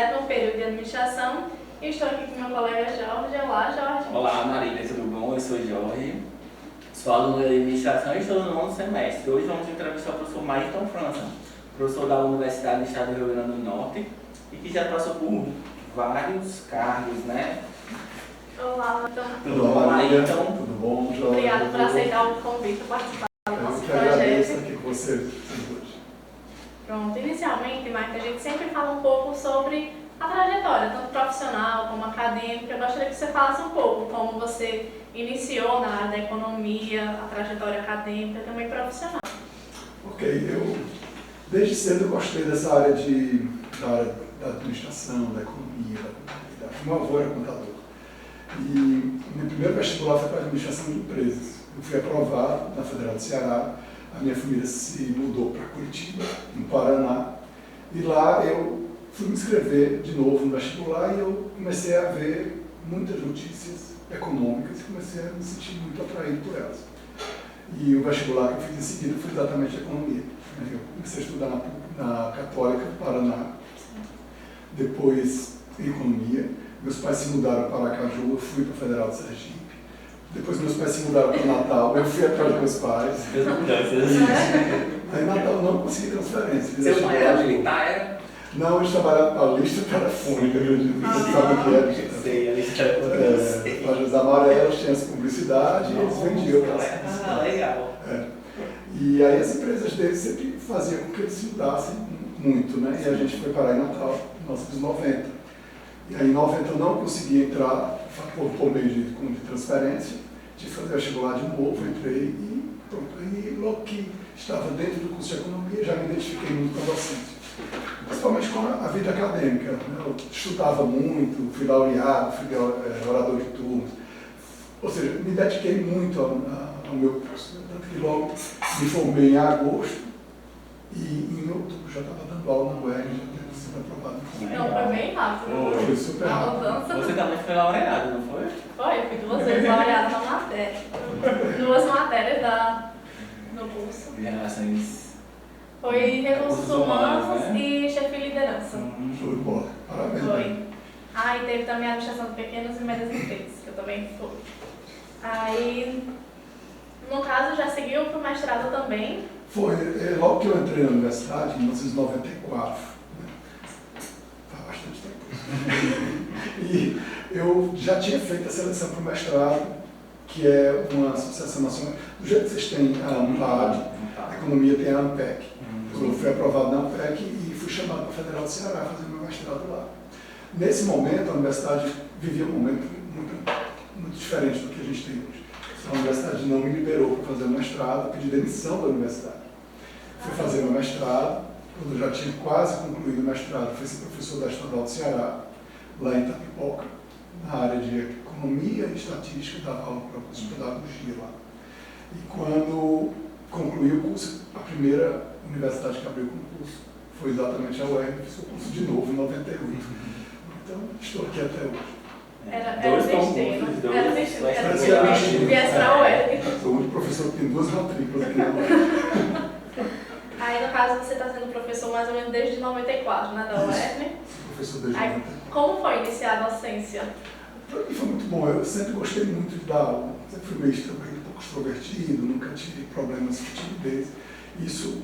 7º período de administração e estou aqui com meu colega Jorge. Olá, Jorge. Olá, Marília, tudo bom? Eu sou Jorge, sou aluno de administração e estou no 9º semestre. Hoje vamos entrevistar o professor Maíton França, professor da Universidade do Estado do Rio Grande do Norte e que já passou por vários cargos, né? Olá, então. Tudo bom, Maíton? Tudo bom, Jorge? Obrigada por aceitar o convite para participar do nosso Eu que agradeço projeto. aqui com você hoje. Pronto, inicialmente, Maíton, a gente sempre fala um pouco sobre a trajetória, tanto profissional como acadêmica. Eu gostaria que você falasse um pouco como você iniciou na área da economia, a trajetória acadêmica e também profissional. Ok, eu desde cedo eu gostei dessa área da área da administração, da economia, da contabilidade. Meu avô era contador. E meu primeiro vestibular foi para administração de empresas. Eu fui aprovado na Federal do Ceará, a minha família se mudou para Curitiba, no Paraná, e lá eu fui me inscrever de novo no vestibular e eu comecei a ver muitas notícias econômicas e comecei a me sentir muito atraído por elas. E o vestibular que eu fiz em seguida foi exatamente economia. Eu comecei a estudar na Católica do Paraná, depois economia. Meus pais se mudaram para Aracaju, eu fui para a Federal de Sergipe. Depois meus pais se mudaram para Natal, eu fui atrás dos meus pais. As mudanças. Aí em Natal eu não consegui transferência. Seu pai era militar, era? Não, eles trabalharam para a lista telefônica, acredito. Você sabe o que é? Sei, a lista telefônica. Lojas amarelas, tinha essa publicidade e eles vendiam para as Ah, legal. E aí as empresas deles sempre faziam com que eles se mudassem muito, né? E a gente foi parar em Natal, nos anos 90. E aí em 90 eu não consegui entrar por meio de transferência, tive que fazer vestibular de novo, entrei e pronto. E logo que estava dentro do curso de economia, já me identifiquei muito com a docência. Principalmente com a vida acadêmica, né? Eu estudava muito, fui laureado, fui orador de turmas, ou seja, me dediquei muito ao meu curso, né? Tanto que logo me formei em agosto e em outubro já estava dando aula na UERJ, já tinha sido aprovado. Então foi bem rápido. Foi super A rápido. mudança. Você também foi laureado, não foi? Foi, eu fui 2 vezes laureada na matéria. 2 matérias no curso. De relações. Foi recursos humanos, né? e chefia e liderança. Show de bola, parabéns. Foi. Ah, e teve também a administração de pequenas e médias empresas, que eu também fui. Aí, no caso, já seguiu para o mestrado também? Foi, logo que eu entrei na universidade, em 1994, né? Faz bastante tempo. E eu já tinha feito a seleção para o mestrado, que é uma associação nacional. Do jeito que vocês têm a ANPAD, a economia tem a ANPEC. Eu fui aprovado na ANPEC e fui chamado para a Federal do Ceará fazer meu mestrado lá. Nesse momento, a universidade vivia um momento muito diferente do que a gente tem hoje. A universidade não me liberou para fazer o mestrado, pedi demissão da universidade. Fui fazer meu mestrado, quando eu já tinha quase concluído o mestrado, fui ser professor da Estadual do Ceará, lá em Itapipoca, na área de economia e estatística, dava aula para o curso de pedagogia lá. E quando concluí o curso, a primeira universidade que abriu o concurso foi exatamente a UERJ, fiz o curso de novo em 98. Então, estou aqui até hoje. Era Dois destino. concursos, Era destino. Era dois. destino. Que viesse para a UERJ. Sou o único professor que tem 2 matrículas aqui na UERJ. Aí, no caso, você está sendo professor mais ou menos desde 94, né, da UERJ? Professor desde Aí, 94. como foi iniciar a docência? Para mim foi muito bom, eu sempre gostei muito de dar aula, sempre fui meio um pouco extrovertido, nunca tive problemas de timidez. Isso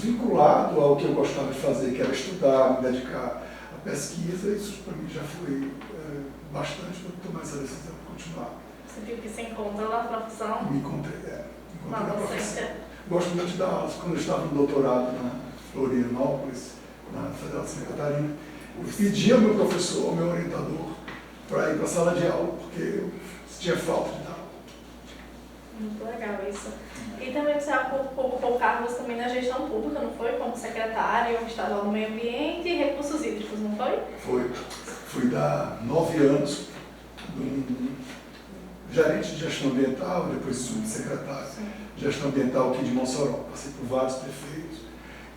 vinculado ao que eu gostava de fazer, que era estudar, me dedicar à pesquisa, isso para mim já foi bastante para tomar essa decisão de continuar. Você viu que se encontra na profissão? Me encontrei Na na profissão. docência? Gosto muito de dar aulas. Quando eu estava no doutorado na Florianópolis, na Federal de Santa Catarina, eu pedi ao meu professor, ao meu orientador, para ir para a sala de aula, porque eu tinha falta de dar aula. Muito legal isso. E também você ocupou cargos também na gestão pública, não foi? Como secretário estadual do meio ambiente e recursos hídricos, não foi? Fui dar 9 anos de gerente de gestão ambiental, depois subsecretário de gestão ambiental aqui de Mossoró. Passei por vários prefeitos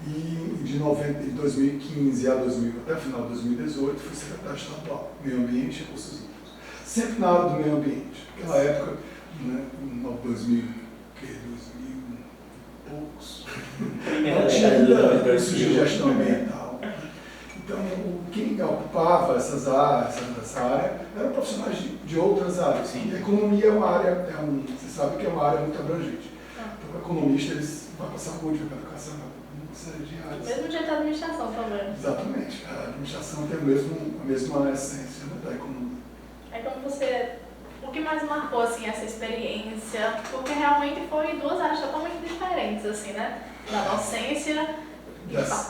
e de 2015 até o final de 2018 fui secretário estadual, meio ambiente e recursos hídricos. Sempre na área do meio ambiente. Naquela época, né, em 2000 e poucos, não tinha ainda curso de gestão ambiental. Então, quem ocupava essa área eram profissionais de outras áreas. Sim. E a economia é uma área, você sabe que é uma área muito abrangente. Então, o economista, eles vão para a saúde, vai para a educação, uma série de áreas. Mesmo jeito da administração também. Exatamente. A administração tem a mesma essência, né, da economia. É como você... O que mais marcou, assim, essa experiência? Porque realmente foi duas áreas totalmente diferentes, assim, né? Da docência...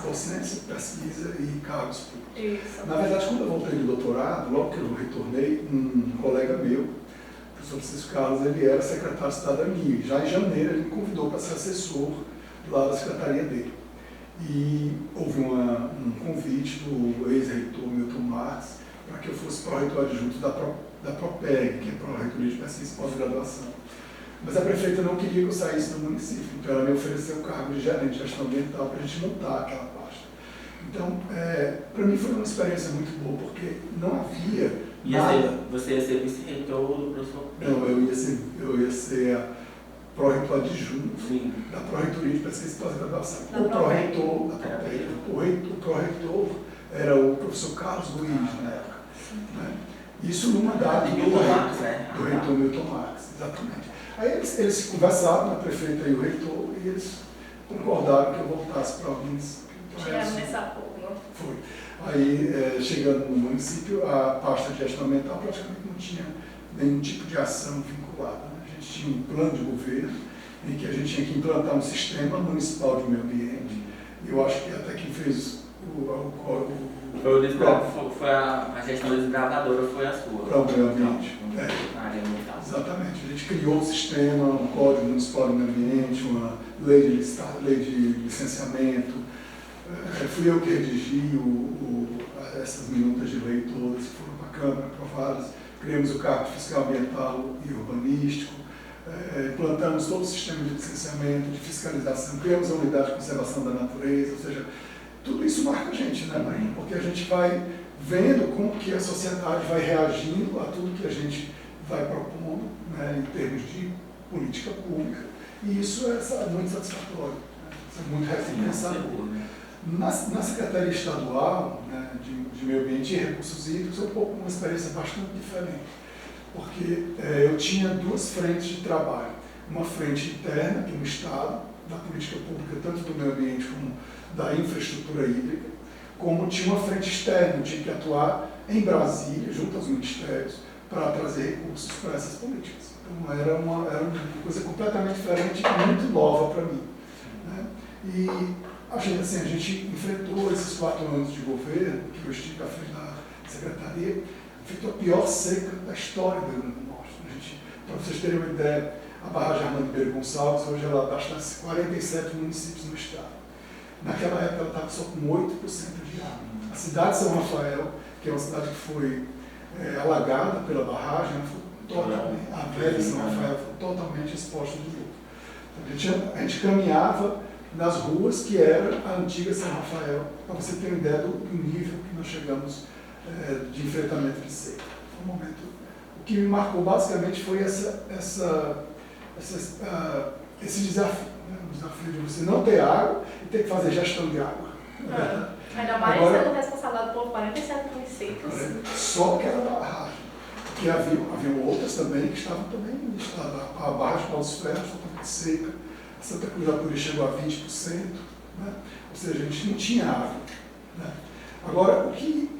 Docência, pesquisa e cargos públicos. Isso. Na verdade, quando eu voltei do doutorado, logo que eu retornei, um colega meu, o professor Francisco Carlos, ele era secretário de cidadania. E já em janeiro ele me convidou para ser assessor lá da secretaria dele. E houve um convite do ex-reitor Milton Marques para que eu fosse pró-reitor adjunto da PROPEG, que é Pró-Reitoria de Pesquisa e Pós-Graduação. Mas a prefeita não queria que eu saísse do município, então ela me ofereceu o cargo de gerente de gestão ambiental para a gente montar aquela pasta. Então, para mim foi uma experiência muito boa, porque não havia nada... Você ia ser vice-reitor do professor? Não, eu ia ser a pró-reitor adjunto da Pró-Reitoria de Pesquisa e Pós-Graduação. O pró-reitor da PROPEG, o pró-reitor era o professor Carlos Luiz, na época. Né? Isso no mandato do reitor Milton Marques, exatamente. Aí eles conversaram, a prefeita e o reitor, e eles concordaram que eu voltasse para o município. Então, chegaram nesse acordo. Foi. Aí, chegando no município, a pasta de gestão ambiental praticamente não tinha nenhum tipo de ação vinculada. Né? A gente tinha um plano de governo em que a gente tinha que implantar um sistema municipal de meio ambiente. E eu acho que até quem fez foi a gestão desbravadora, foi a sua. Para o meio ambiente. Na área ambiental. Exatamente. A gente criou um sistema, um código municipal de meio ambiente, uma lei de licenciamento. Fui eu que redigi essas minutas de lei todas que foram para a Câmara aprovadas. Criamos o Código Fiscal Ambiental e Urbanístico. Implantamos todo o sistema de licenciamento, de fiscalização. Criamos a unidade de conservação da natureza, ou seja, tudo isso marca a gente, né, Marinha? Porque a gente vai vendo como que a sociedade vai reagindo a tudo que a gente vai propondo, né, em termos de política pública. E isso é muito satisfatório, né? Isso é muito recompensador. Na Secretaria Estadual, né, de Meio Ambiente e Recursos Hídricos, eu tive uma experiência bastante diferente. Porque eu tinha duas frentes de trabalho. Uma frente interna, aqui no Estado, da política pública, tanto do meio ambiente como da infraestrutura hídrica, como tinha uma frente externa, tinha que atuar em Brasília, junto aos ministérios, para trazer recursos para essas políticas. Então era uma coisa completamente diferente e muito nova para mim. Né? E a gente enfrentou esses 4 anos de governo, que eu estive à frente da secretaria, enfrentou a pior seca da história do Rio Grande do Norte. Para vocês terem uma ideia, a barragem Armando Ribeiro Gonçalves, hoje ela abastece 47 municípios no estado. Naquela época ela estava só com 8% de água. A cidade de São Rafael, que é uma cidade que foi alagada pela barragem, a velha São Rafael foi totalmente exposta de novo. A gente caminhava nas ruas que era a antiga São Rafael, para você ter uma ideia do nível que nós chegamos de enfrentamento de seca. Foi um momento. O que me marcou basicamente foi esse desafio. O desafio de você não ter água e ter que fazer gestão de água. Ainda mais sendo responsável por 47 municípios. Só aquela barragem. Porque haviam outras também que estavam também em estado. A barragem de Paus Ferros totalmente seca. A Santa Cruz da Turi chegou a 20%. Né? Ou seja, a gente não tinha água. Né? Agora, o que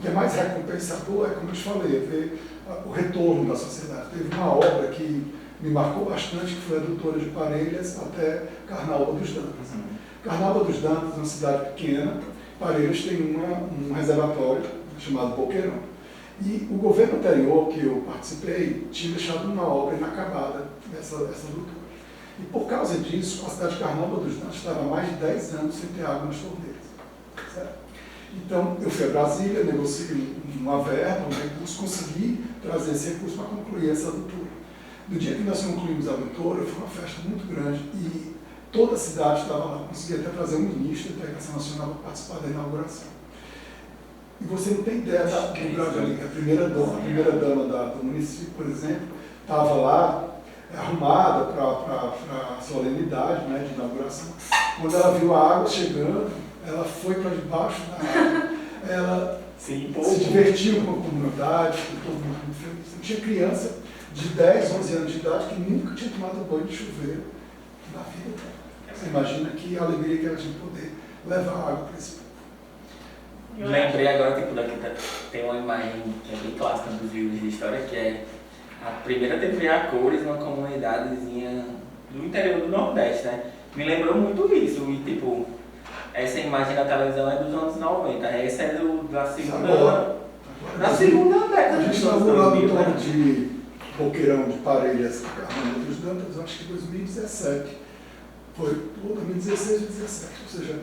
é mais recompensador é, como eu te falei, ver o retorno da sociedade. Teve uma obra que me marcou bastante, que foi a Doutora de Parelhas até Carnaúba dos Dantas. Carnaúba dos Dantas é uma cidade pequena, Parelhas tem um reservatório chamado Boqueirão. E o governo anterior que eu participei tinha deixado uma obra inacabada dessa doutora. E por causa disso, a cidade de Carnaúba dos Dantas estava há mais de 10 anos sem ter água nas torneiras. Certo? Então, eu fui a Brasília, negociei uma verba, um recurso, consegui trazer esse recurso para concluir essa doutora. No dia que nós concluímos a doutora, foi uma festa muito grande e toda a cidade estava lá. Consegui até trazer um ministro da Integração Nacional para participar da inauguração. E você não tem ideia do grau de alegria. A primeira dama do município, por exemplo, estava lá arrumada para a solenidade, né, de inauguração. Quando ela viu a água chegando, ela foi para debaixo da água ela Sim, se divertiu com a comunidade, com todo mundo muito feliz. Tinha criança de 10, 11 anos de idade que nunca tinha tomado banho de chuveiro na vida dela. Você imagina que alegria que ela tinha de poder levar água para esse povo. Lembrei agora, tipo, daqui tem uma imagem que é bem clássica dos livros de história, que é a primeira TV a cores numa comunidadezinha do interior do Nordeste, né? Me lembrou muito isso, e tipo, essa imagem da televisão é dos anos 90, essa é da segunda... Agora, da segunda década a gente dos está anos morando 2000, em torno né? de Boqueirão de Parelhas, Armando dos Dantas, acho que 2017. Foi 2016 ou 2017, ou seja,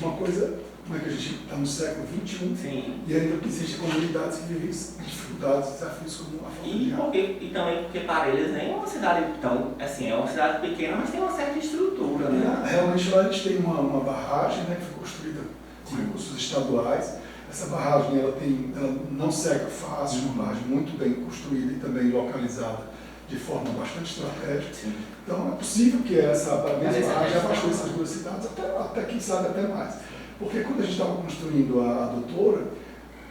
uma coisa, como é que a gente está no século XXI, Sim. e ainda existem comunidades que vivem dificuldades, desafios como a falta de água. E também porque Parelhas nem é uma cidade tão, assim, é uma cidade pequena, mas tem uma certa estrutura, né? Realmente lá eles têm uma barragem, né, que foi construída com recursos estaduais. Essa barragem ela não seca fácil, é uma barragem muito bem construída e também localizada de forma bastante estratégica. Sim. Então é possível que essa mesma barragem abastecesse é essas duas cidades, até quem sabe até mais. Porque quando a gente estava construindo a doutora,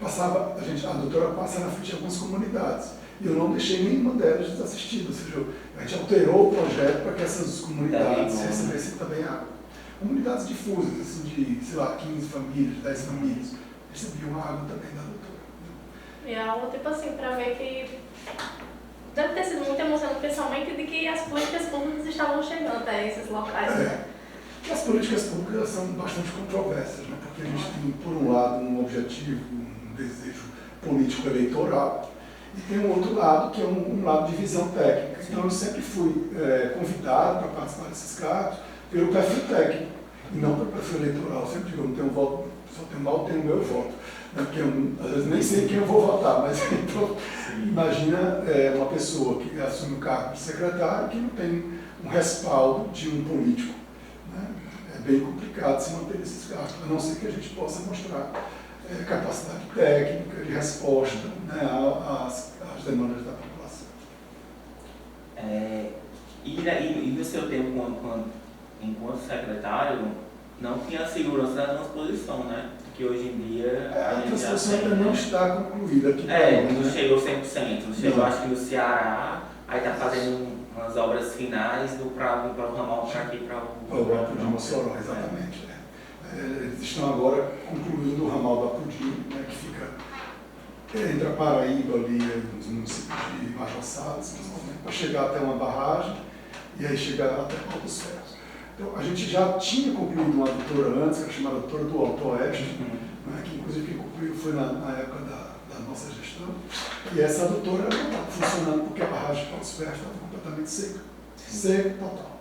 a doutora passa na frente de algumas comunidades. E eu não deixei nenhuma delas desassistida, ou seja, a gente alterou o projeto para que essas comunidades recebessem também água. Comunidades difusas, assim, de, sei lá, 15 famílias, 10 famílias, recebiam água também da doutora. E é algo tipo assim, para ver que deve ter sido muito emocionante, principalmente de que as políticas públicas estavam chegando até esses locais, né? E as políticas públicas são bastante controversas, né? Porque a gente tem, por um lado, um objetivo, um desejo político-eleitoral, e tem um outro lado, que é um lado de visão técnica. Então, eu sempre fui convidado para participar desses cargos pelo perfil técnico, e não pelo perfil eleitoral. Eu sempre digo, eu não tenho voto, só tenho mal, tenho o meu voto. Né? Porque eu, às vezes, nem sei quem eu vou votar, mas então, imagina uma pessoa que assume o cargo de secretário que não tem um respaldo de um político. Né? É bem complicado se manter esses cargos, a não ser que a gente possa mostrar capacidade técnica de resposta, né, às demandas da população. E no seu tempo enquanto secretário, não tinha segurança da transposição, né? Que hoje em dia... A transposição ainda não está concluída aqui. Não chegou 100%. Chegou, acho que no Ceará, aí está fazendo umas obras finais para o ramal para aqui, para o Apodi de Mossoró, exatamente. Eles estão agora concluindo o ramal da Apodi, né, que fica entre a Paraíba ali, nos municípios de Major Salles, para chegar até uma barragem e aí chegar até Portos Ferros. Então, a gente já tinha concluído uma doutora antes, que era chamada doutora do Alto Oeste, né, que inclusive quem concluiu foi na época da nossa gestão, e essa doutora não estava funcionando porque a barragem de Portos Ferros estava completamente seca. Seca total.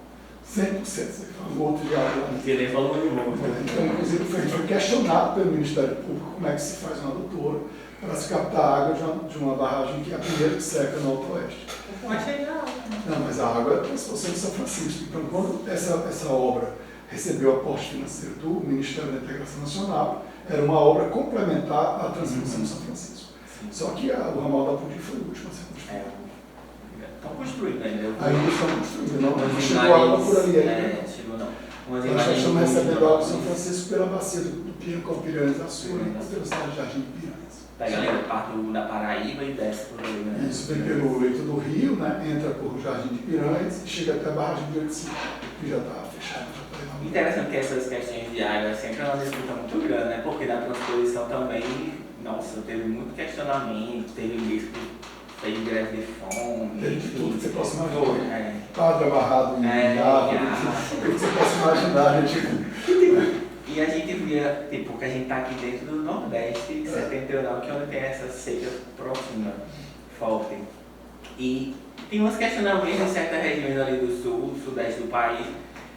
100% seca. Um outro de água. Então, inclusive, foi questionado pelo Ministério Público como é que se faz uma doutora para se captar água de uma barragem que é a primeira que seca no Alto Oeste. Não, mas a água é a transposição de São Francisco. Então, quando essa obra recebeu aporte financeiro do Ministério da Integração Nacional, era uma obra complementar à transposição de São Francisco. Só que o ramal da Apodi foi o último a ser construído. Estão construindo ainda. Ainda estão construindo, não chegou água por ali ainda. Chegou não. Nós estamos recebendo água de São Francisco pela bacia do Piranha da Sul e pela cidade de Jardim de Piranhas. Pega ali a parte da Paraíba e desce por aí, né? Isso, vem pelo leito do rio, né? Entra por Jardim de Piranhas e chega até a barragem de Ouriçi, que já está fechada. Interessante que essas questões de água sempre é uma disputa muito grande, né? Porque na transposição também, nossa, teve muito questionamento, teve risco, teve greve de fome. Teve de tudo que você possa imaginar. É. Padre amarrado em água, o que você possa imaginar, gente. E a gente via, tipo, que a gente tá aqui dentro do Nordeste, setentrional, que é onde tem essa seca profunda, forte. E tem uns questionamentos em certas regiões ali do sul, sudeste do país.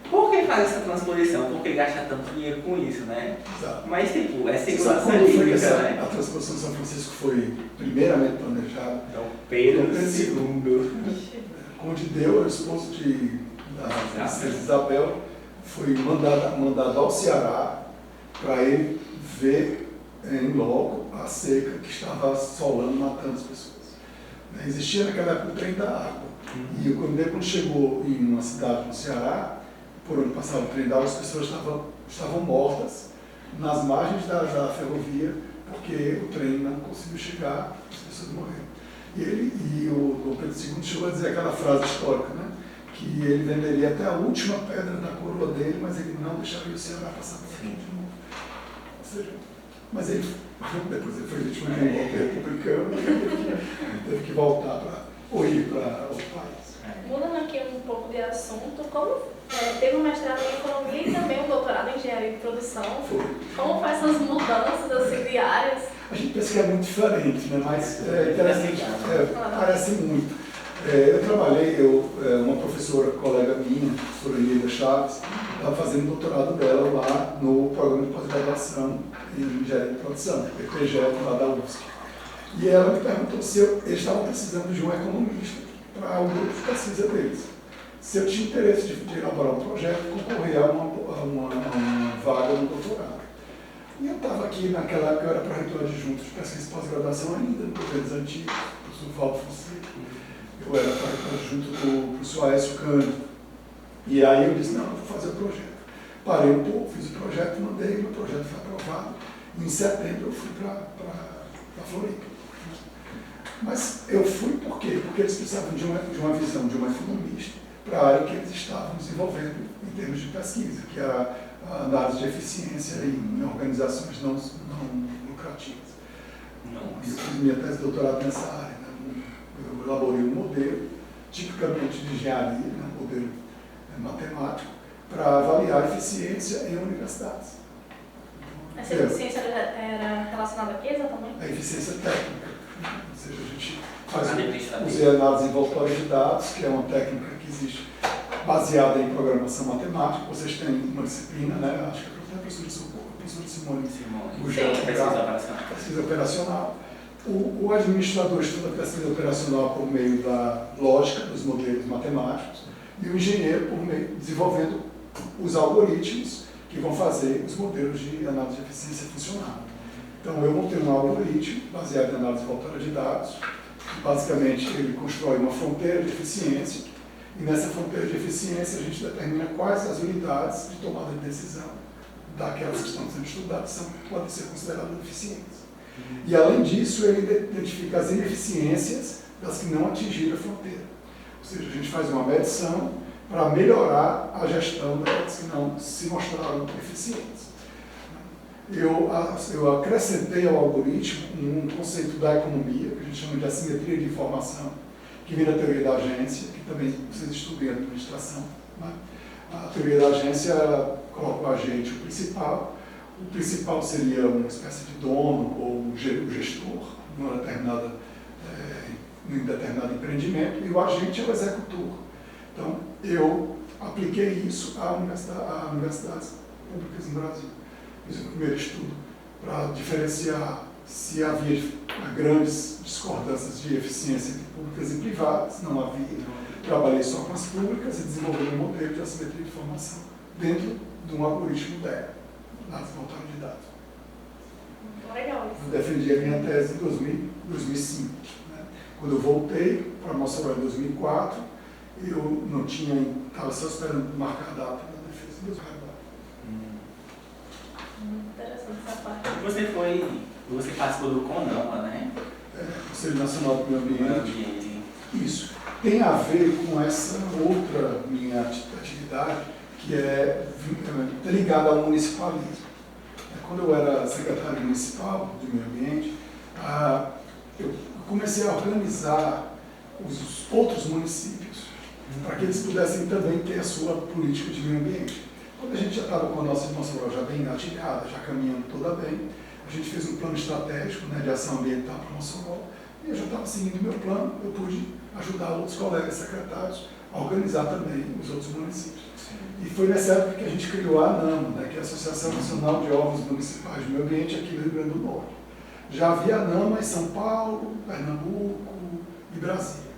Por que faz essa transposição? Por que gasta tanto dinheiro com isso, né? Exato. Mas, tipo, é Sabe segurança quando foi que hídrica, né? a transposição de São Francisco foi primeiramente planejada? Então, Pedro II. Onde deu, o esposo da princesa Isabel, foi mandado ao Ceará para ele ver em loco a seca que estava assolando, matando as pessoas. Existia naquela época o trem da água. E quando chegou em uma cidade no Ceará, por onde passava o trem da água, as pessoas estavam mortas nas margens da ferrovia, porque o trem não conseguiu chegar, as pessoas morreram. E o Pedro II chegou a dizer aquela frase histórica, né? Que ele venderia até a última pedra da coroa dele, mas ele não deixaria o Ceará passar por aqui de novo. Ou seja, mas ele, depois ele foi vítima de um golpe republicano e teve que voltar ou ir para outro país. Mudando aqui um pouco de assunto, como teve um mestrado em economia e também um doutorado em engenharia de produção, como foi essas mudanças assim, de áreas? A gente pensa que é muito diferente, né? Mas é interessante, parece muito. Eu trabalhei, uma professora, colega minha, a professora Ieda Chaves, estava fazendo o doutorado dela lá no programa de pós-graduação em engenharia de produção, PPG, lá da UFSC. E ela me perguntou se eles estavam precisando de um economista para o grupo de pesquisa deles. Se eu tinha interesse de elaborar um projeto, concorrer a uma vaga no doutorado. E eu estava aqui, naquela época, eu era pró-reitor adjunto de pesquisa e pós-graduação ainda, no governos antigos, o professor Valdo Fonseca. Eu era pró-reitor adjunto do professor Aécio Cândido. E aí eu disse, não, eu vou fazer o projeto. Parei um pouco, fiz o projeto, mandei, o projeto foi aprovado. E em setembro eu fui para Floripa. Mas eu fui por quê? Porque eles precisavam de uma visão de um economista para a área que eles estavam desenvolvendo em termos de pesquisa, que era a análise de eficiência em organizações não lucrativas. Eu fiz minha tese de doutorado nessa área. Né? Eu elaborei um modelo, tipicamente de engenharia, né? Um modelo matemático, para avaliar a eficiência em universidades. Essa eficiência era relacionada a quê exatamente? A eficiência técnica. Ou seja, a gente usei análise envoltória de dados, que é uma técnica que existe baseada em programação matemática. Vocês têm uma disciplina, né? Acho que até a professora Simone pesquisa operacional. O administrador estuda pesquisa operacional por meio da lógica dos modelos matemáticos e o engenheiro por meio desenvolvendo os algoritmos que vão fazer os modelos de análise de eficiência funcionar. Então, eu montei um algoritmo baseado em análise envoltória de dados. Basicamente, ele constrói uma fronteira de eficiência e nessa fronteira de eficiência a gente determina quais as unidades de tomada de decisão daquelas que estão sendo estudadas podem ser consideradas eficientes. E, além disso, ele identifica as ineficiências das que não atingiram a fronteira. Ou seja, a gente faz uma medição para melhorar a gestão daquelas que não se mostraram eficientes. Eu acrescentei ao algoritmo um conceito da economia, que a gente chama de assimetria de informação, que vem da teoria da agência, que também vocês estudam em administração. Né? A teoria da agência coloca o agente, o principal seria uma espécie de dono ou o gestor num determinado empreendimento, e o agente é o executor. Então, eu apliquei isso a universidades públicas no Brasil. Fiz o primeiro estudo para diferenciar se havia grandes discordâncias de eficiência entre públicas e privadas. Não havia. Trabalhei só com as públicas e desenvolvi um modelo de assimetria de informação dentro de um algoritmo DER, análise envoltória de dados. Legal isso. Eu defendi a minha tese em 2005. Né? Quando eu voltei para Mossoró em 2004, eu não tinha, estava só esperando marcar a data da defesa dos trabalhos. Interessante essa parte. Você participou do CONAMA, né? Conselho Nacional do Meio Ambiente. Isso. Tem a ver com essa outra minha atividade, que é ligada ao municipalismo. Quando eu era secretário municipal de meio ambiente, eu comecei a organizar os outros municípios para que eles pudessem também ter a sua política de meio ambiente. Quando a gente já estava com a nossa Mossoró já bem engatilhada, já caminhando toda bem, a gente fez um plano estratégico, né, de ação ambiental para Mossoró, e eu já estava seguindo o meu plano, eu pude ajudar outros colegas secretários a organizar também os outros municípios. Sim. E foi nessa época que a gente criou a ANAMO, né, que é a Associação Nacional de Órgãos Municipais de Meio Ambiente aqui no Rio Grande do Norte. Já havia a ANAMO em São Paulo, Pernambuco e Brasília.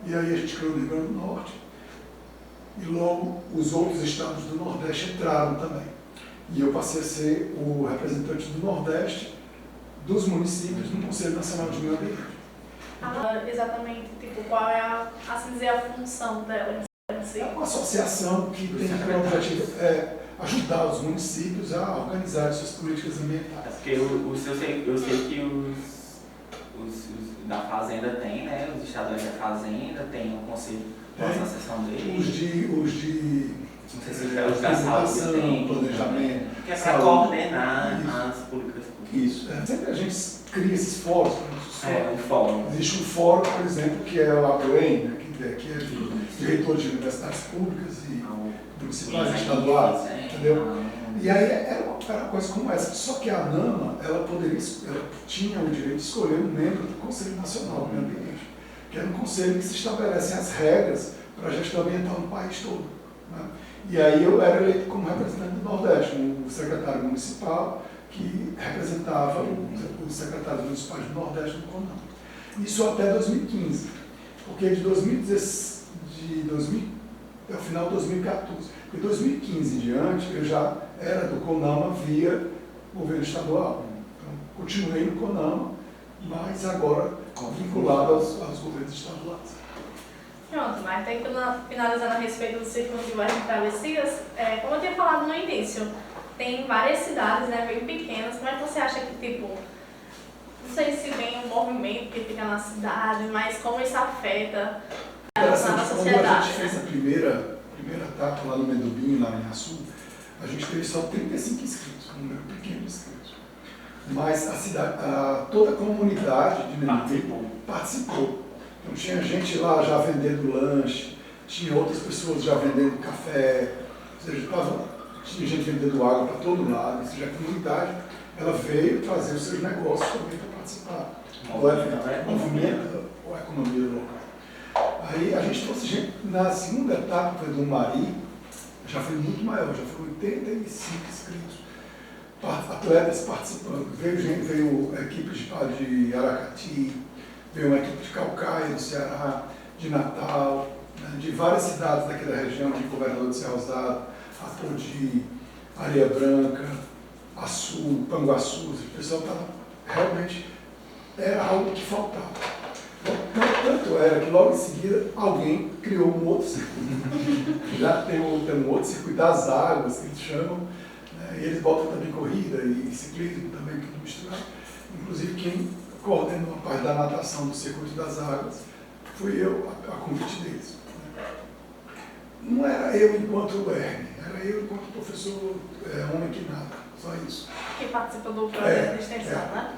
E aí a gente criou no Rio Grande do Norte. E logo os outros estados do Nordeste entraram também. E eu passei a ser o representante do Nordeste dos municípios no Conselho Nacional de Meio Ambiente. Exatamente, tipo, qual é assim dizer, a função dela? É uma associação que tem como objetivo, ajudar os municípios a organizar suas políticas ambientais. Porque eu sei que da Fazenda tem, né? Os estaduais da Fazenda tem o conselho, a associação deles. Os de não sei se os da saúde tem, planejamento. Que é para coordenar as políticas públicas. Isso. Sempre a gente cria esses fóruns. Um fórum. Existe um fórum, por exemplo, que é o APOEM, né, que é diretor de universidades públicas e municipais e estaduais, entendeu? E aí era uma coisa como essa. Só que a ANAMA, ela tinha o direito de escolher um membro do Conselho Nacional do Meio Ambiente, que era um conselho que se estabelecem as regras para a gestão ambiental no país todo. Né? E aí eu era eleito como representante do Nordeste, o secretário municipal, que representava os secretários municipais do Nordeste no CONAMA. Isso até 2015, porque até o final de 2014. De 2015 em diante, eu já era do CONAMA via governo estadual. Então, continuei no CONAMA, mas agora vinculado aos governos estaduais. Pronto, mas tem que finalizando a respeito do Círculo de Bairros e Travessias, como eu tinha falado no início, tem várias cidades, né, bem pequenas. Como é que você acha que, tipo, não sei se vem um movimento que fica na cidade, mas como isso afeta na sociedade? Quando a gente fez a primeira etapa lá no Mendubim, lá em Açu, a gente teve só 35 inscritos, um número pequeno de inscritos. Mas toda a comunidade de Mendubim participou. Então tinha gente lá já vendendo lanche, tinha outras pessoas já vendendo café, ou seja, tinha gente vendendo água para todo lado, ou seja, a comunidade ela veio trazer os seus negócios também para participar. Movimento ou a economia local. Aí a gente trouxe gente, na segunda etapa foi do Mari, já foi muito maior, já foram 85 inscritos, atletas participando. Veio equipes de Aracati, veio uma equipe de Calcaia, do Ceará, de Natal, né, de várias cidades daquela região, de Governador de Serra Rosado, Apodi, Areia Branca, Açu, Panguaçu. O pessoal estava realmente, era algo que faltava. Tanto era que logo em seguida alguém criou um outro circuito. Já tem um outro circuito das águas, que eles chamam, né, e eles botam também corrida e ciclismo também, tudo misturado. Inclusive quem coordenou a parte da natação do circuito das águas fui eu, a convite deles. Não era eu enquanto Ernie, era eu enquanto professor homem que nada, só isso. Que participa do projeto de extensão, né?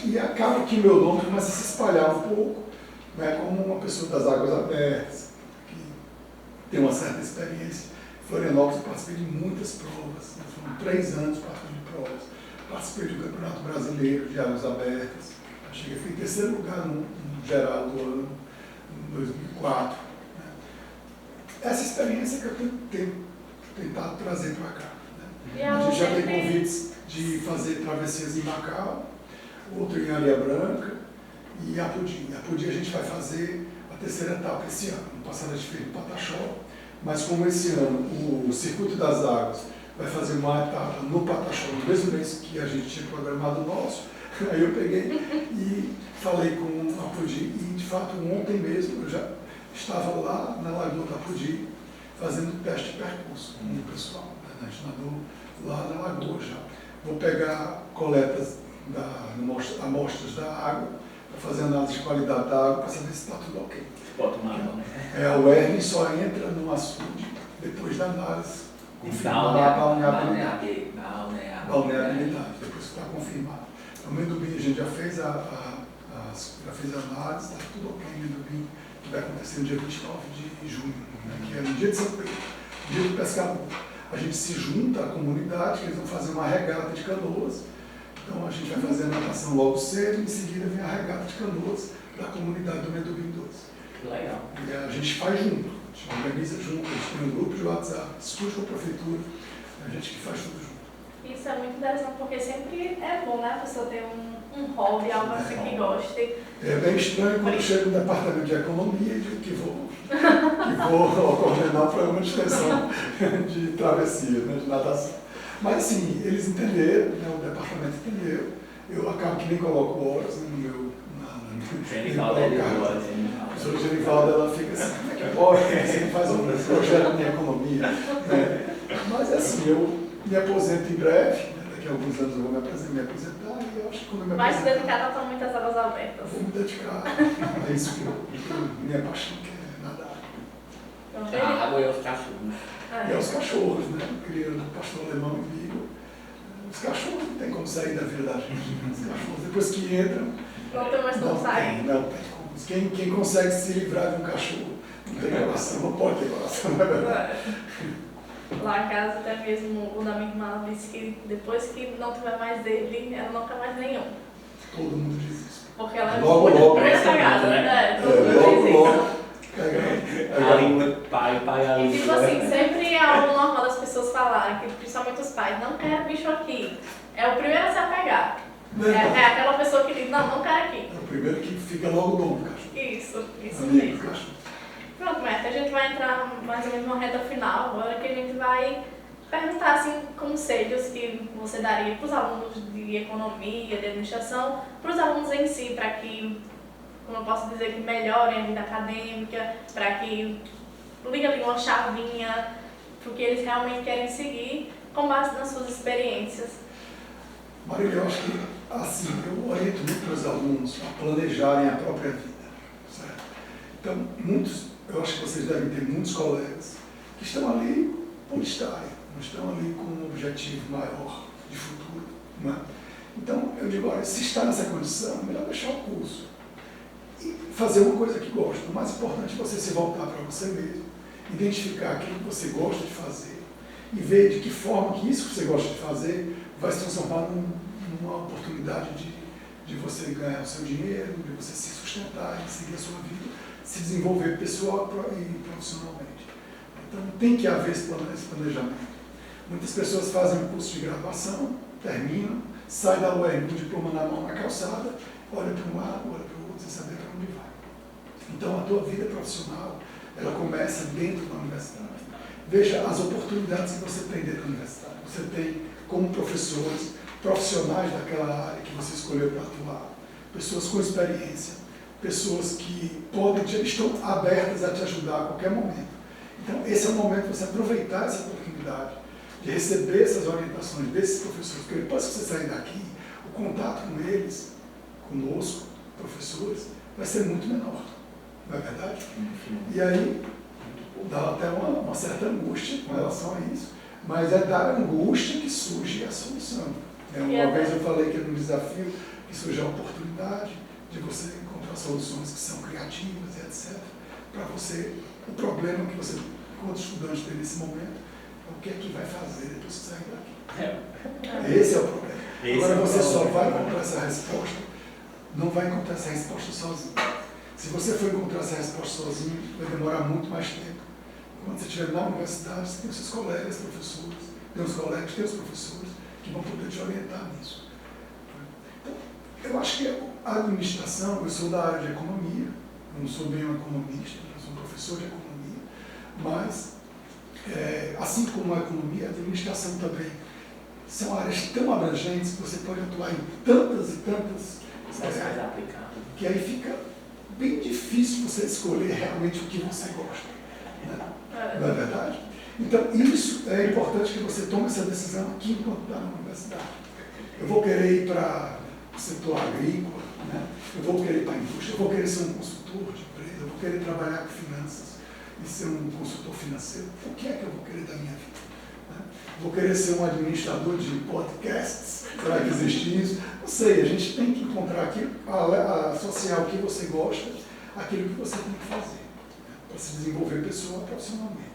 E acaba que meu nome começa a se espalhar um pouco, né, como uma pessoa das águas abertas, que tem uma certa experiência. Em Florianópolis eu participei de muitas provas, né, foram 3 anos participando de provas. Participei do Campeonato Brasileiro de Águas Abertas, cheguei em 3º lugar no geral do ano, em 2004. Né. Essa experiência que eu tenho tentado trazer para cá. Né. A gente já tem convites de fazer travessias em Macau, outro em Areia Branca e Apodi. Apodi a gente vai fazer a 3ª etapa esse ano. No passado a gente fez no Pataxó, mas como esse ano o Circuito das Águas vai fazer uma etapa no Pataxó, no mesmo mês que a gente tinha programado o nosso, aí eu peguei e falei com o Apodi e de fato ontem mesmo eu já estava lá na Lagoa da Apodi fazendo teste de percurso com o pessoal. A gente nadou lá na Lagoa já. Vou pegar coletas, amostras da água, para fazer análise de qualidade da água, para saber se está tudo ok. Bota uma água, né? O Ernie só entra no açude depois da análise. Confirmar a balneabilidade. Depois que está confirmado. No Mendubim a gente já fez a análise, está tudo ok no Mendubim, que vai acontecer no dia 29 de junho, né, que é no dia de São Pedro, dia do pescador. A gente se junta à comunidade, que eles vão fazer uma regata de canoas. Então a gente vai fazer a natação logo cedo, e em seguida vem a regata de canoas da comunidade do Mendubim 12. Que legal. E a gente faz junto, a gente organiza junto, a gente tem um grupo de WhatsApp, discute com a prefeitura, a gente que faz tudo junto. Isso é muito interessante, porque sempre é bom, né, a pessoa ter um hobby, algo assim que goste. É bem estranho quando eu chego no departamento de economia e digo que vou coordenar um programa de extensão de travessia, né, de natação. Mas assim, eles entenderam, né, o departamento entendeu, eu acabo que nem coloco horas, né, no meu Genivalda, a professora Genivalda, ela fica assim, como é que pode? Você faz um projeto de economia, né? Mas assim, eu me aposento em breve, né? Daqui a alguns anos eu vou me aposentar e eu acho que quando eu me Vai se aposentar, dedicar totalmente às águas abertas. eu vou me dedicar a isso que minha paixão que é nadar. Então, A água e os cachorros. E aos cachorros, né? Criando um pastor alemão em Vigo. Os cachorros não tem como sair da vida da gente. Os cachorros, depois que entram, não tem mais como sair. não tem como. Quem consegue se livrar de um cachorro não tem coração, não pode ter coração, não é verdade? Lá em casa, até mesmo o da minha irmã disse que depois que não tiver mais ele, ela não quer mais nenhum. Todo mundo diz isso. Porque ela é Logo, muito logo, apegada, né? Todo mundo logo, diz logo. isso. A língua, pai a E língua. tipo assim, sempre é algo normal das pessoas falarem, que principalmente os pais, não quero bicho aqui. É o primeiro a se apegar. É aquela pessoa que diz, não quero aqui. É o primeiro que fica logo no ombro, cachorro. Isso Amigo, mesmo. cachorro. Pronto, Marta, a gente vai entrar mais ou menos numa reta final, agora que a gente vai perguntar assim, conselhos que você daria para os alunos de economia, de administração, para os alunos em si, para que, como eu posso dizer, que melhorem a vida acadêmica, para que liguem ali uma chavinha, porque eles realmente querem seguir com base nas suas experiências. Marília, eu acho que, assim, eu oriento muito meus alunos a planejarem a própria vida, certo? Então, eu acho que vocês devem ter muitos colegas que estão ali por estarem, não estão ali com um objetivo maior de futuro, não é? Então, eu digo, olha, se está nessa condição, é melhor deixar o curso e fazer uma coisa que gosta. O mais importante é você se voltar para você mesmo, identificar aquilo que você gosta de fazer e ver de que forma que isso que você gosta de fazer vai se transformar numa oportunidade de você ganhar o seu dinheiro, de você se sustentar e seguir a sua vida, se desenvolver pessoal e profissionalmente. Então tem que haver esse planejamento. Muitas pessoas fazem um curso de graduação, terminam, saem da UEM com o diploma na mão na calçada, olha para um lado, olha para o outro, sem saber para onde vai. Então a tua vida profissional, ela começa dentro da universidade. Veja as oportunidades que você tem dentro da universidade. Você tem como professores, profissionais daquela área que você escolheu para atuar, pessoas com experiência, pessoas que estão abertas a te ajudar a qualquer momento. Então, esse é o momento de você aproveitar essa oportunidade, de receber essas orientações desses professores, porque depois que você sair daqui, o contato com eles, conosco, professores, vai ser muito menor, não é verdade? E aí, dá até uma certa angústia com relação a isso, mas é da angústia que surge a solução. Uma vez eu falei que era um desafio que surge a oportunidade de você encontrar soluções que são criativas e etc. Para você, o problema que você, enquanto estudante, tem nesse momento, é o que é que vai fazer depois que sair daqui. Esse é o problema. Agora você só vai encontrar essa resposta, não vai encontrar essa resposta sozinho. Se você for encontrar essa resposta sozinho, vai demorar muito mais tempo. Quando você estiver na universidade, você tem os seus colegas, professores, tem os colegas, tem os professores que vão poder te orientar nisso. Então, eu acho que a administração, eu sou da área de economia, eu não sou bem um economista, eu sou um professor de economia, mas, assim como a economia, a administração também são áreas tão abrangentes que você pode atuar em tantas e tantas que aí fica bem difícil você escolher realmente o que você gosta. Né? Não é verdade? Então, isso é importante que você tome essa decisão aqui enquanto está na universidade. Eu vou querer ir para o setor agrícola, né? Eu vou querer ir para a indústria, eu vou querer ser um consultor de empresa, eu vou querer trabalhar com finanças e ser um consultor financeiro. O que é que eu vou querer da minha vida? Né? Vou querer ser um administrador de podcasts? Será que existe isso? Não sei, a gente tem que encontrar aqui, associar o que você gosta àquilo que você tem que fazer, né? Para se desenvolver pessoa profissionalmente.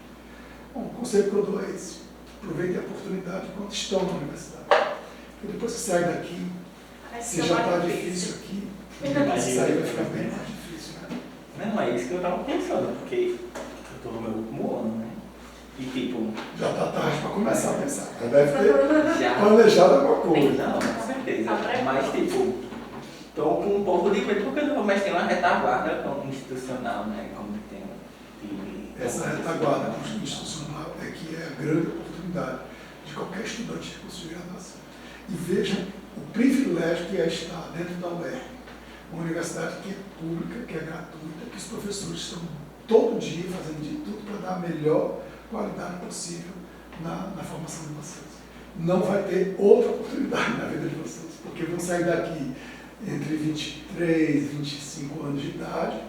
Bom, o conselho que eu dou é esse. Aproveite a oportunidade enquanto estão na universidade. Porque depois que sai daqui, se já está difícil aqui, se sair vai ficar bem mais difícil, né? Não, é isso que eu estava pensando, porque eu estou no meu último ano, né? E tipo... Já está tarde para começar a pensar. Já deve ter planejado alguma coisa. Não, com certeza. Mas tipo, estou com um pouco de medo, porque eu não vou mexer uma retaguarda institucional, né? Como tem essa retaguarda institucional é que é a grande oportunidade de qualquer estudante de curso de graduação. E vejam o privilégio que é estar dentro da UERJ, uma universidade que é pública, que é gratuita, que os professores estão todo dia fazendo de tudo para dar a melhor qualidade possível na formação de vocês. Não vai ter outra oportunidade na vida de vocês, porque vão sair daqui entre 23 e 25 anos de idade,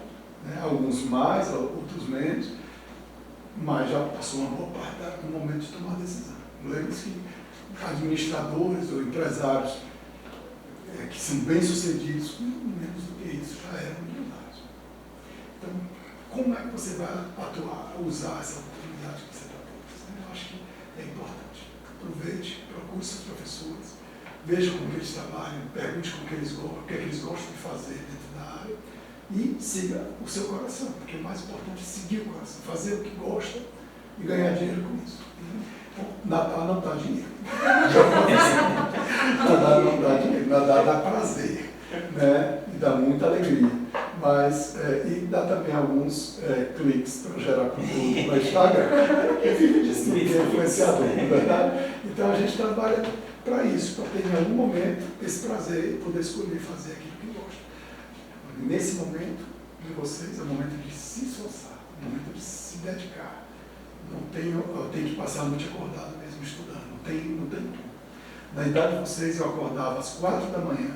né? Alguns mais, outros menos, mas já passou uma boa parte do momento de tomar a decisão. Lembre-se que administradores ou empresários que são bem-sucedidos, menos do que isso, já eram milionários. Então, como é que você vai atuar, usar essa oportunidade que você está tendo? Eu acho que é importante. Aproveite, procure seus professores, veja como eles trabalham, pergunte como que eles gostam, o que é que eles gostam de fazer dentro da área e siga o seu coração, porque o mais importante é seguir o coração, fazer o que gosta e ganhar dinheiro com isso. Nadar não dá dinheiro. Nadar não dá dinheiro, nadar dá prazer, né? E dá muita alegria. Mas, e dá também alguns cliques para gerar conteúdo no Instagram, que vive disso, que é influenciador, não é verdade? Então a gente trabalha para isso, para ter em algum momento esse prazer e poder escolher fazer aquilo que gosta. Nesse momento de vocês, é o momento de se esforçar, é o momento de se dedicar. Eu tenho que passar a noite acordado mesmo estudando, não tem tudo. Na idade de vocês eu acordava às 4 da manhã,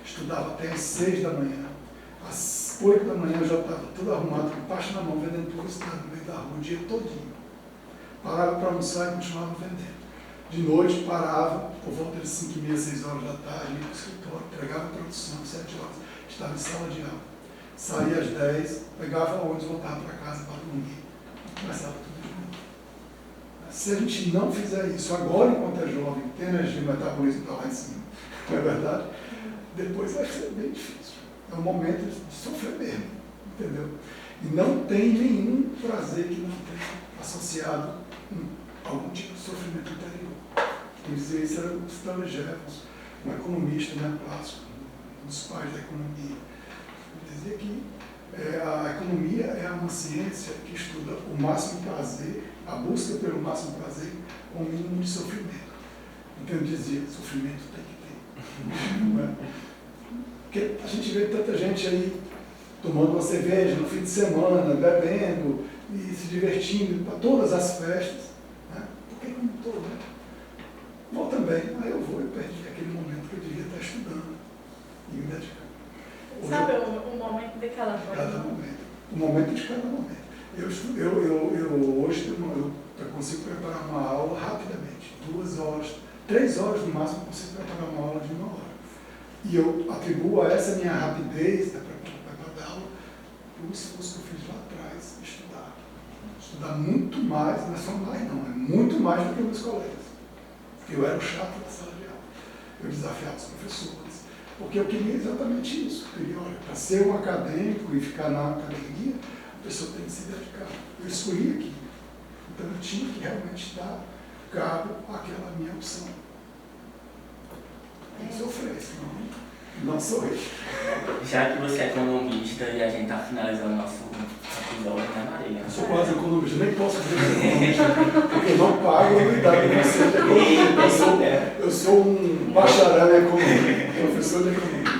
estudava até às 6 da manhã, às 8 da manhã eu já estava tudo arrumado, com pasta na mão, vendendo publicidade no meio da rua o dia todinho. Parava para almoçar e continuava vendendo. De noite parava, por volta de 5h30, 6 horas da tarde, ia para o escritório, entregava a produção, 7 horas, estava em sala de aula. Saía às 10, pegava ônibus, voltava para casa para dormir. Começava tudo de novo. Se a gente não fizer isso agora, enquanto é jovem, tem energia, o metabolismo está lá em cima, não é verdade? Depois vai ser bem difícil. É um momento de sofrer mesmo, entendeu? E não tem nenhum prazer que não tenha associado algum tipo de sofrimento anterior. Quem dizia isso era o Stanley Jevons, um economista neoclássico, um dos pais da economia. Ele dizia que a economia é uma ciência que estuda o máximo prazer, a busca pelo máximo prazer com o mínimo de sofrimento. Então ele dizia, sofrimento tem que ter. Não é? Porque a gente vê tanta gente aí tomando uma cerveja no fim de semana, bebendo e se divertindo para todas as festas. Né? Por que eu não estou, né? Vou também, aí eu vou e perdi aquele momento que eu devia estar estudando e me dedicando. Sabe o momento de cada coisa? Cada momento. O momento de cada momento. Eu hoje eu consigo preparar uma aula rapidamente. 2 horas, 3 horas no máximo eu consigo preparar uma aula de 1 hora. E eu atribuo a essa minha rapidez da preparação da aula o esforço que eu fiz lá atrás, estudar. Estudar muito mais, não é só mais não, é muito mais do que meus colegas. Eu era o chato da sala de aula. Eu desafiava os professores. Porque eu queria exatamente isso. Eu queria, olha, para ser um acadêmico e ficar na academia, a pessoa tem que se dedicar. Eu escolhi aqui. Então eu tinha que realmente dar cabo àquela minha opção. Tem que sofrer, senão não sou eu. Já que você é economista e a gente está finalizando nosso episódio, né, Marília? Eu sou quase economista, nem posso dizer que sou economista, porque eu não pago a unidade de você de economista. Eu sou um bacharel em economia, professor de economia.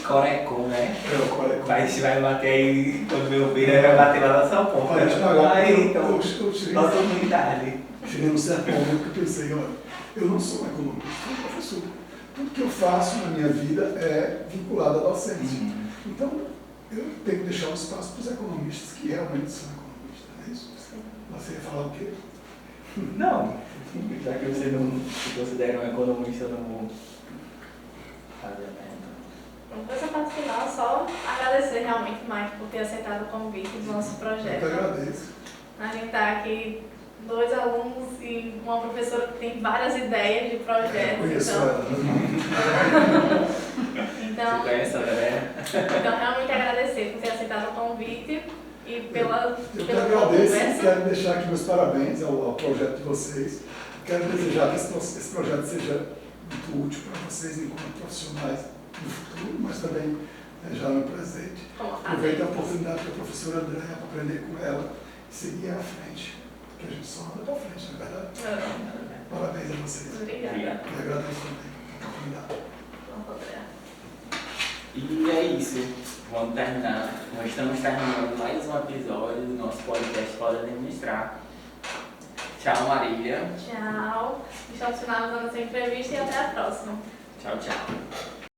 Corecon, né? É, o Corecon. Mas a gente vai bater aí, quando meu filho vai bater lá na São Paulo. Pode pagar, Aí, então, eu nossa unidade. cheguei num certo momento que eu pensei, olha, eu não sou um economista, eu sou um professor. Tudo que eu faço na minha vida é vinculado à docência. Então, eu tenho que deixar um espaço para os economistas que realmente são economistas, não é isso? Você ia falar o quê? Não, já que você não se considera um economista, eu não vou fazer a pergunta. Uma coisa para o final, só agradecer realmente, Mike, por ter aceitado o convite do nosso projeto. Eu que agradeço. A gente está aqui, 2 alunos e uma professora que tem várias ideias de projetos. Conheço Então, ela. então, Você conhece a galera? então, realmente agradecer por ter aceitado o convite e pela Eu que pela agradeço e conversa. quero deixar aqui meus parabéns ao projeto de vocês. Quero desejar que esse projeto seja muito útil para vocês enquanto profissionais no futuro, mas também já no presente. Aproveite a oportunidade que a professora Andréa para aprender com ela e seguir à frente, porque a gente só anda para frente, não é verdade? Parabéns a vocês. Obrigada. E agradeço também a oportunidade. E é isso. Vamos terminar. Nós estamos terminando mais um episódio do nosso podcast Pode Administrar. Tchau, Marília. Tchau. Estamos finalizando essa entrevista e até a próxima. Tchau, tchau.